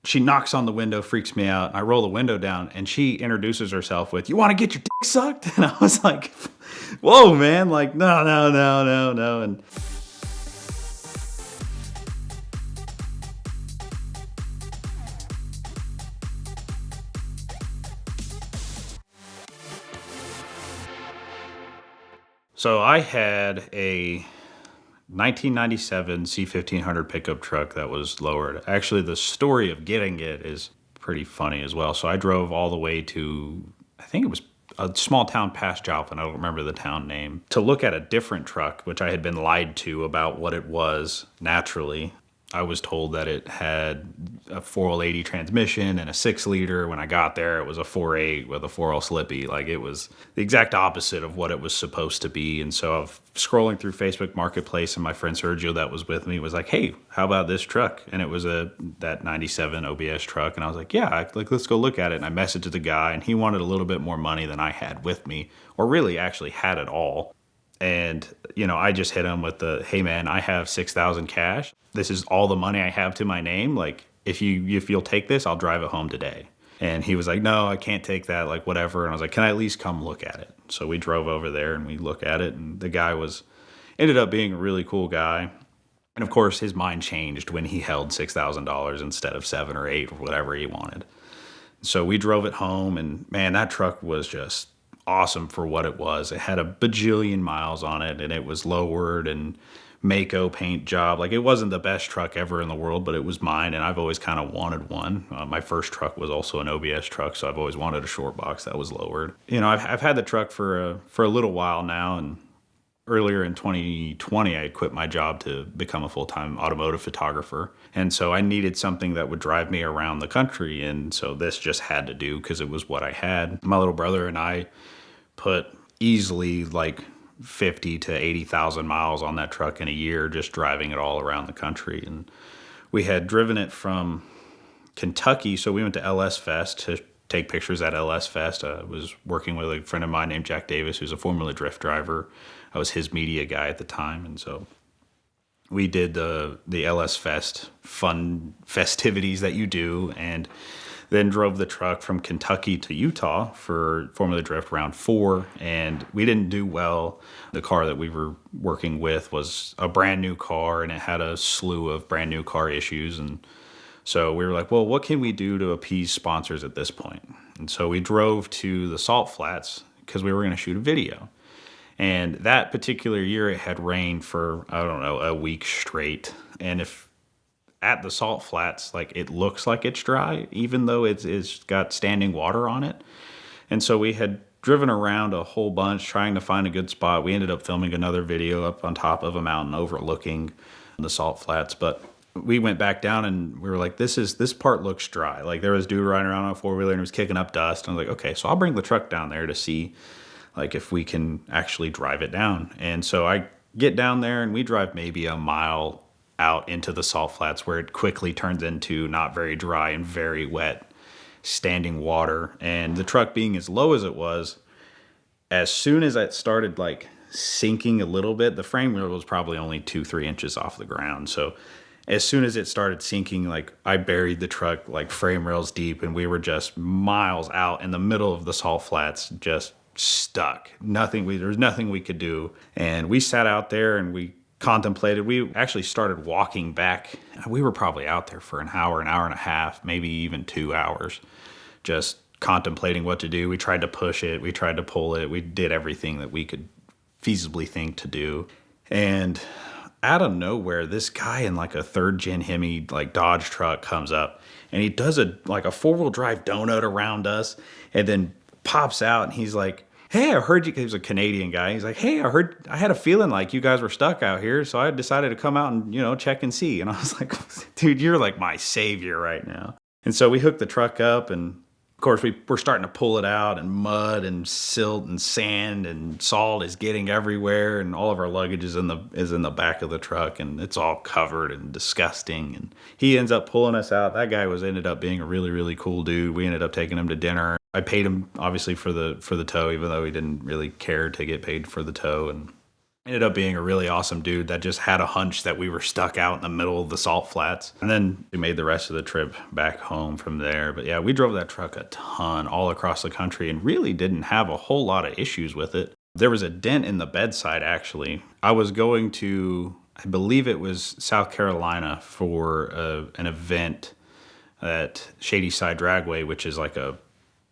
she knocks on the window, freaks me out. I roll the window down and she introduces herself with, "You want to get your dick sucked?" And I was like, whoa, man, like, no, no, no, no, no. And so I had a 1997 C1500 pickup truck that was lowered. Actually, the story of getting it is pretty funny as well. So I drove all the way to, I think it was a small town past Joplin, I don't remember the town name, to look at a different truck, which I had been lied to about what it was naturally. I was told that it had a 4L80 transmission and a 6-liter. When I got there, it was a 4.8 with a 4L slippy. Like, it was the exact opposite of what it was supposed to be. And so I'm scrolling through Facebook Marketplace, and my friend Sergio that was with me was like, "Hey, how about this truck?" And it was that 97 OBS truck. And I was like, "Yeah, like, let's go look at it." And I messaged the guy, and he wanted a little bit more money than I had with me, or really actually had it all. And, you know, I just hit him with the, "Hey man, I have 6,000 cash. This is all the money I have to my name. Like, if you'll take this, I'll drive it home today." And he was like, "No, I can't take that, like, whatever." And I was like, "Can I at least come look at it?" So we drove over there and we look at it, and the guy ended up being a really cool guy. And of course, his mind changed when he held $6,000 instead of 7 or 8 or whatever he wanted. So we drove it home, and man, that truck was just awesome for what it was. It had a bajillion miles on it, and it was lowered and Mako paint job. Like, it wasn't the best truck ever in the world, but it was mine, and I've always kind of wanted one. My first truck was also an OBS truck, so I've always wanted a short box that was lowered. You know, I've had the truck for a little while now, and earlier in 2020, I quit my job to become a full-time automotive photographer. And so I needed something that would drive me around the country, and so this just had to do because it was what I had. My little brother and I put easily like 50 to 80,000 miles on that truck in a year, just driving it all around the country. And we had driven it from Kentucky. So we went to LS Fest to take pictures at LS Fest. I was working with a friend of mine named Jack Davis, who's a Formula Drift driver. I was his media guy at the time. And so we did the LS Fest fun festivities that you do, and then drove the truck from Kentucky to Utah for Formula Drift Round 4, and we didn't do well. The car that we were working with was a brand new car, and it had a slew of brand new car issues. And so we were like, well, what can we do to appease sponsors at this point? And so we drove to the Salt Flats because we were going to shoot a video. And that particular year, it had rained for, I don't know, a week straight. And if at the Salt Flats, like, it looks like it's dry, even though it's got standing water on it. And so we had driven around a whole bunch trying to find a good spot. We ended up filming another video up on top of a mountain overlooking the Salt Flats. But we went back down and we were like, this part looks dry. Like, there was dude riding around on a 4-wheeler and it was kicking up dust. And I was like, okay, so I'll bring the truck down there to see, like, if we can actually drive it down. And so I get down there and we drive maybe a mile out into the Salt Flats, where it quickly turns into not very dry and very wet standing water. And the truck being as low as it was, as soon as it started like sinking a little bit, the frame wheel was probably only 2-3 inches off the ground. So as soon as it started sinking, like, I buried the truck like frame rails deep, and we were just miles out in the middle of the Salt Flats, just stuck. There was nothing we could do. And we sat out there and we contemplated. We actually started walking back. We were probably out there for an hour and a half, maybe even 2 hours, just contemplating what to do. We tried to push it. We tried to pull it. We did everything that we could feasibly think to do. And out of nowhere, this guy in like a 3rd-gen Hemi, like, Dodge truck comes up, and he does a 4-wheel drive donut around us, and then pops out, and he's like, "Hey, I heard you," he was a Canadian guy. He's like, "Hey, I had a feeling like you guys were stuck out here, so I decided to come out and, check and see." And I was like, "Dude, you're like my savior right now." And so we hooked the truck up, and of course we're starting to pull it out, and mud and silt and sand and salt is getting everywhere, and all of our luggage is in the back of the truck, and it's all covered and disgusting. And he ends up pulling us out. That guy ended up being a really, really cool dude. We ended up taking him to dinner. I paid him obviously for the tow, even though he didn't really care to get paid for the tow. And Ended up being a really awesome dude that just had a hunch that we were stuck out in the middle of the salt flats. And then we made the rest of the trip back home from there. But yeah, we drove that truck a ton all across the country and really didn't have a whole lot of issues with it. There was a dent in the bedside, actually. I was going to, I believe it was South Carolina for an event at Shady Side Dragway, which is like a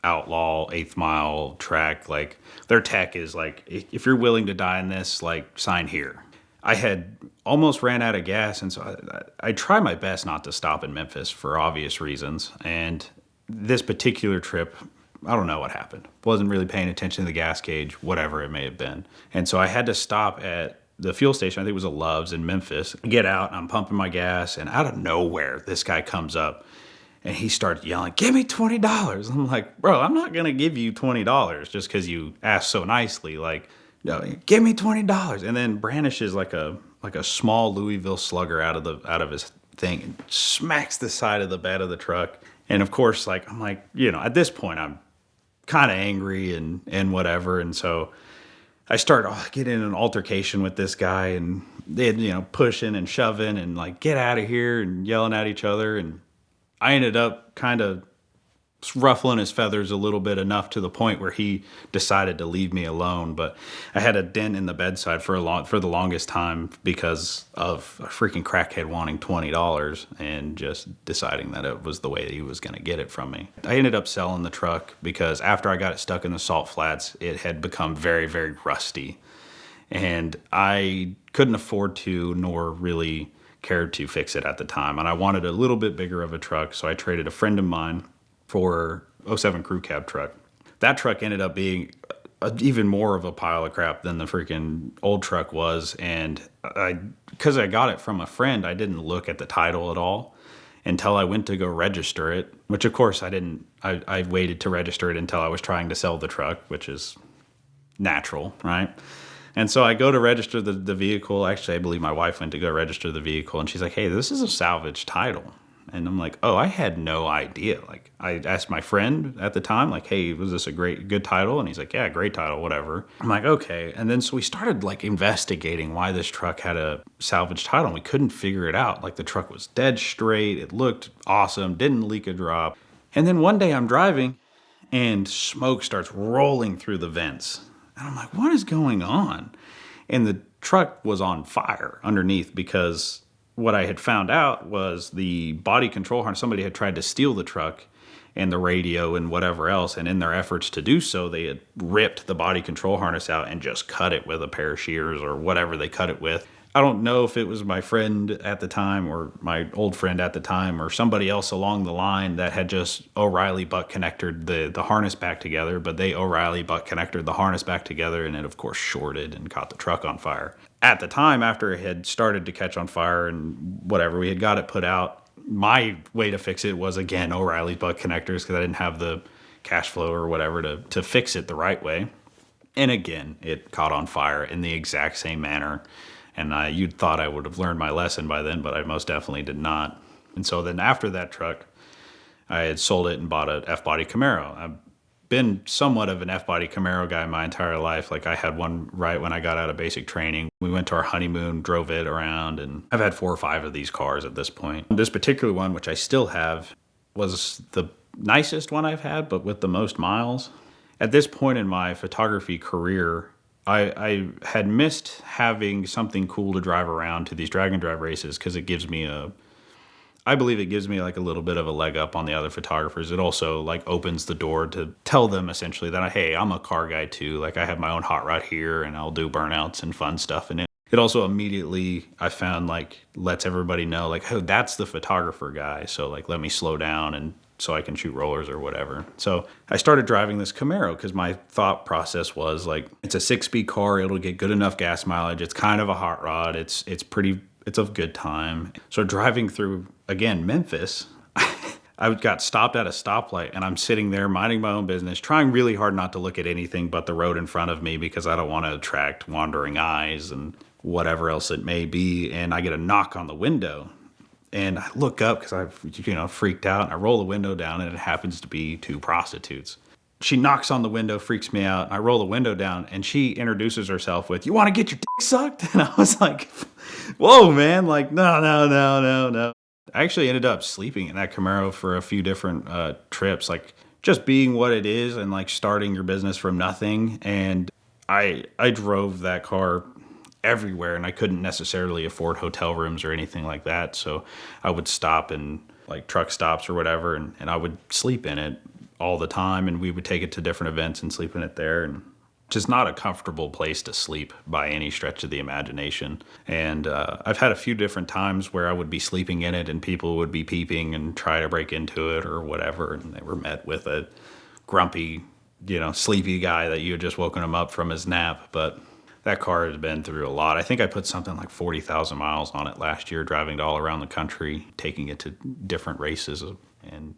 outlaw 8th mile track. Like, their tech is like, if you're willing to die in this, like, sign here. I had almost ran out of gas, and so I try my best not to stop in Memphis for obvious reasons. And this particular trip, I don't know what happened. Wasn't really paying attention to the gas gauge, whatever it may have been. And so I had to stop at the fuel station, I think it was a Love's in Memphis. I get out, and I'm pumping my gas, and out of nowhere, this guy comes up, and he starts yelling, "Give me $20." I'm like, bro, I'm not going to give you $20 just because you asked so nicely. Like, no, give me $20. And then brandishes like a small Louisville Slugger out of his thing and smacks the side of the bed of the truck. And of course, like, I'm like, at this point, I'm kind of angry and whatever. And so I start getting in an altercation with this guy, and they pushing and shoving and like, get out of here, and yelling at each other. And I ended up kind of ruffling his feathers a little bit, enough to the point where he decided to leave me alone. But I had a dent in the bedside for the longest time because of a freaking crackhead wanting $20 and just deciding that it was the way that he was going to get it from me. I ended up selling the truck because after I got it stuck in the salt flats, it had become very, very rusty. And I couldn't afford to, nor really cared to fix it at the time. And I wanted a little bit bigger of a truck, so I traded a friend of mine for '07 crew cab truck. That truck ended up being even more of a pile of crap than the freaking old truck was. And because I got it from a friend, I didn't look at the title at all until I went to go register it, which of course I didn't. I waited to register it until I was trying to sell the truck, which is natural, right? And so I go to register the vehicle. Actually, I believe my wife went to go register the vehicle, and she's like, "Hey, this is a salvage title." And I'm like, "Oh, I had no idea." Like, I asked my friend at the time, like, "Hey, was this a good title?" And he's like, "Yeah, great title, whatever." I'm like, "Okay." And then so we started like investigating why this truck had a salvage title, and we couldn't figure it out. Like, the truck was dead straight. It looked awesome. Didn't leak a drop. And then one day I'm driving, and smoke starts rolling through the vents. And I'm like, what is going on? And the truck was on fire underneath, because what I had found out was the body control harness, somebody had tried to steal the truck and the radio and whatever else. And in their efforts to do so, they had ripped the body control harness out and just cut it with a pair of shears or whatever they cut it with. I don't know if it was my friend at the time or my old friend at the time or somebody else along the line that had just O'Reilly butt connected the harness back together, but they O'Reilly butt connected the harness back together, and it of course shorted and caught the truck on fire. At the time, after it had started to catch on fire and whatever, we had got it put out. My way to fix it was, again, O'Reilly butt connectors, because I didn't have the cash flow or whatever to fix it the right way. And again, it caught on fire in the exact same manner. And you'd thought I would have learned my lesson by then, but I most definitely did not. And so then after that truck, I had sold it and bought an F-body Camaro. I've been somewhat of an F-body Camaro guy my entire life. Like, I had one right when I got out of basic training. We went to our honeymoon, drove it around, and I've had 4 or 5 of these cars at this point. This particular one, which I still have, was the nicest one I've had, but with the most miles. At this point in my photography career, I had missed having something cool to drive around to these drag and drive races, because it gives me I believe it gives me like a little bit of a leg up on the other photographers. It also like opens the door to tell them essentially that, hey, I'm a car guy too. Like, I have my own hot rod here, and I'll do burnouts and fun stuff in it. It also immediately, I found, like, lets everybody know, like, oh, that's the photographer guy. So like, let me slow down and so I can shoot rollers or whatever. So I started driving this Camaro because my thought process was like, it's a 6-speed car. It'll get good enough gas mileage. It's kind of a hot rod. It's a good time. So driving through, again, Memphis, I got stopped at a stoplight, and I'm sitting there minding my own business, trying really hard not to look at anything but the road in front of me, because I don't want to attract wandering eyes and whatever else it may be. And I get a knock on the window. And I look up because I've freaked out, and I roll the window down, and it happens to be 2 prostitutes. she knocks on the window, freaks me out. I roll the window down, and she introduces herself with, "You want to get your dick sucked?" And I was like, whoa, man. Like, no, no, no, no, no. I actually ended up sleeping in that Camaro for a few different trips, like just being what it is and like starting your business from nothing. And I drove that car everywhere, and I couldn't necessarily afford hotel rooms or anything like that. So I would stop in like truck stops or whatever, and I would sleep in it all the time, and we would take it to different events and sleep in it there. And just not a comfortable place to sleep by any stretch of the imagination. And I've had a few different times where I would be sleeping in it and people would be peeping and try to break into it or whatever, and they were met with a grumpy, sleepy guy that you had just woken him up from his nap. But that car has been through a lot. I think I put something like 40,000 miles on it last year, driving it all around the country, taking it to different races and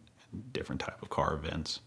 different type of car events.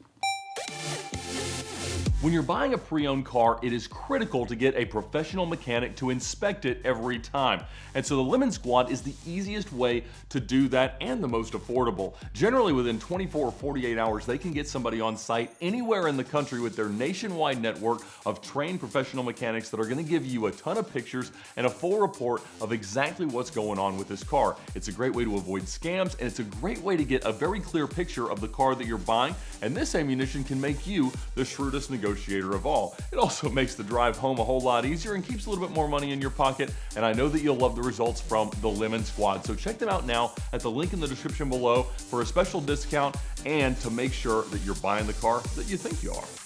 When you're buying a pre-owned car, it is critical to get a professional mechanic to inspect it every time. And so the Lemon Squad is the easiest way to do that and the most affordable. Generally within 24 or 48 hours, they can get somebody on site anywhere in the country with their nationwide network of trained professional mechanics that are going to give you a ton of pictures and a full report of exactly what's going on with this car. It's a great way to avoid scams, and it's a great way to get a very clear picture of the car that you're buying, and this ammunition can make you the shrewdest negotiator of all. It also makes the drive home a whole lot easier and keeps a little bit more money in your pocket, and I know that you'll love the results from the Lemon Squad. So check them out now at the link in the description below for a special discount and to make sure that you're buying the car that you think you are.